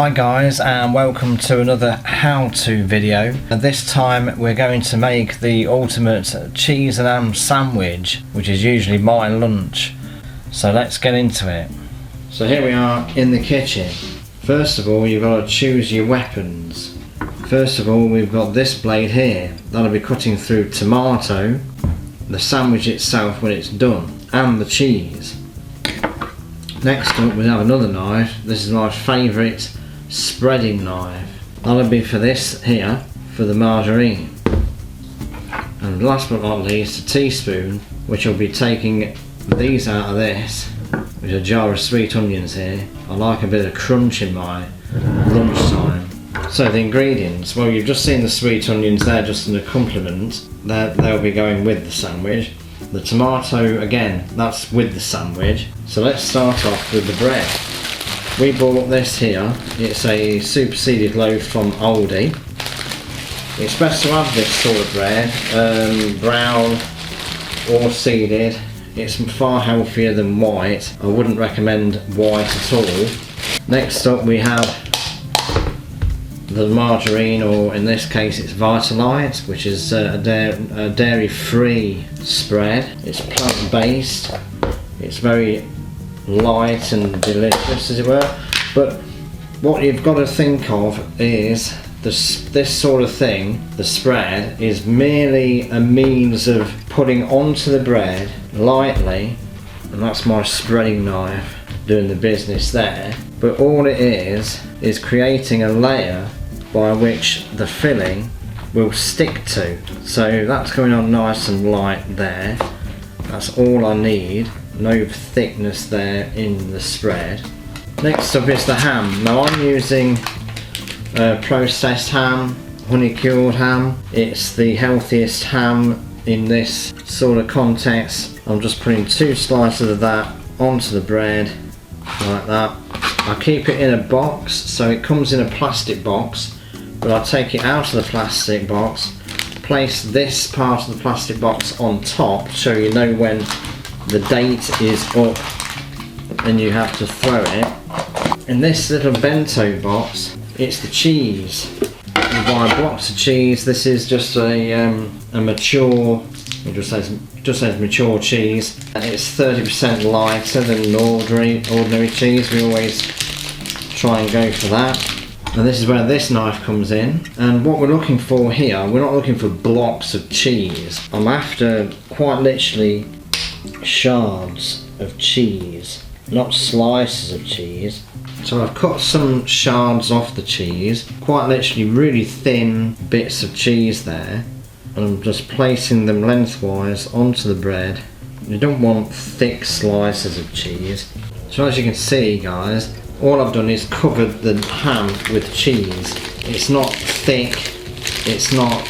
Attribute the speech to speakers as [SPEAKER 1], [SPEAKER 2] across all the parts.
[SPEAKER 1] Hi guys, and welcome to another how-to video. This time we're going to make the ultimate cheese and ham sandwich, which is usually my lunch. So let's get into it. So here we are in the kitchen. First of all, you've got to choose your weapons. First of all, we've got this blade here. That'll be cutting through tomato, the sandwich itself when it's done, and the cheese. Next up we have another knife. This is my favourite spreading knife. That'll be for this here, for the margarine. And last but not least, a teaspoon, which will be taking these out of this. There's a jar of sweet onions here. I like a bit of crunch in my lunchtime. So the ingredients, well, you've just seen the sweet onions there, just an accompaniment. They'll be going with the sandwich. The tomato, again, that's with the sandwich. So let's start off with the bread. We bought this here. It's a superseded loaf from Aldi. It's best to have this sort of bread, brown or seeded. It's far healthier than white. I wouldn't recommend white at all. Next up we have the margarine, or in this case it's Vitalite, which is a dairy-free spread. It's plant-based. It's very light and delicious, as it were. But what you've got to think of is this sort of thing, the spread, is merely a means of putting onto the bread lightly, and that's my spreading knife doing the business there. But all it is creating a layer by which the filling will stick to. So that's going on nice and light there. That's all I need. No thickness there in the spread. Next up is the ham. Now I'm using processed ham, honey cured ham. It's the healthiest ham in this sort of context. I'm just putting 2 slices of that onto the bread like that. I keep it in a box, so it comes in a plastic box, but I take it out of the plastic box, place this part of the plastic box on top so you know when the date is up and you have to throw it. In this little bento box, it's the cheese. You buy blocks of cheese. This is just a mature, it just says mature cheese, and it's 30% lighter than ordinary cheese. We always try and go for that. And this is where this knife comes in. And what we're looking for here, we're not looking for blocks of cheese. I'm after quite literally shards of cheese, not slices of cheese. So I've cut some shards off the cheese, quite literally really thin bits of cheese there, and I'm just placing them lengthwise onto the bread. You don't want thick slices of cheese. So as you can see, guys, all I've done is covered the ham with cheese. It's not thick, it's not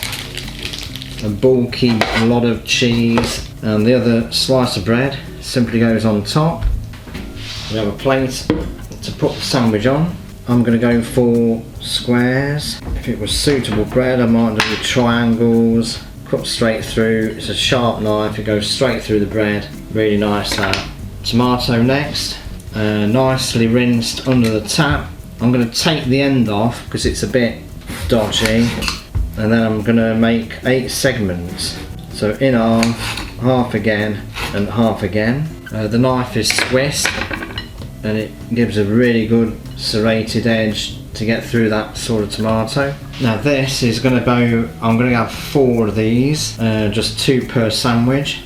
[SPEAKER 1] a bulky lot of cheese. And the other slice of bread simply goes on top. We have a plate to put the sandwich on. I'm going to go for squares. If it was suitable bread, I might do triangles, cut straight through. It's a sharp knife, it goes straight through the bread. Really nice that. Tomato next. Nicely rinsed under the tap. I'm going to take the end off because it's a bit dodgy, and then I'm going to make 8 segments. So in half again and half again. The knife is Swiss and it gives a really good serrated edge to get through that sort of tomato. Now this is going to go, I'm going to have 4 of these, just 2 per sandwich.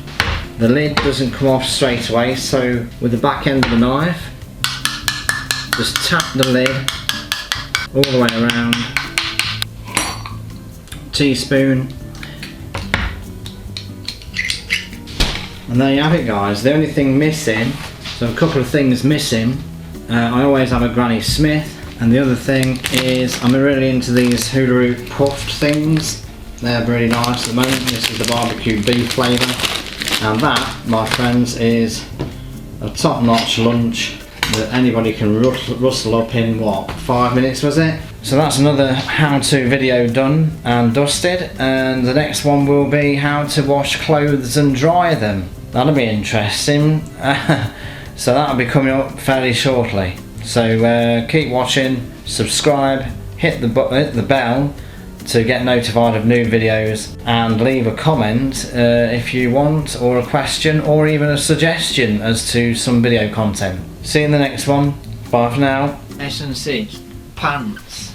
[SPEAKER 1] The lid doesn't come off straight away, so with the back end of the knife, just tap the lid all the way around, teaspoon, and there you have it, guys. The only thing missing, so a couple of things missing, I always have a Granny Smith, and the other thing is I'm really into these hula hoop puffed things. They're really nice at the moment. This is the barbecue beef flavour. And that, my friends, is a top-notch lunch that anybody can rustle up in, what, 5 minutes was it? So that's another how-to video done and dusted, and the next one will be how to wash clothes and dry them. That'll be interesting. So that'll be coming up fairly shortly. So keep watching, subscribe, hit the bell to get notified of new videos, and leave a comment if you want, or a question, or even a suggestion as to some video content. See you in the next one. Bye for now. S&C pants.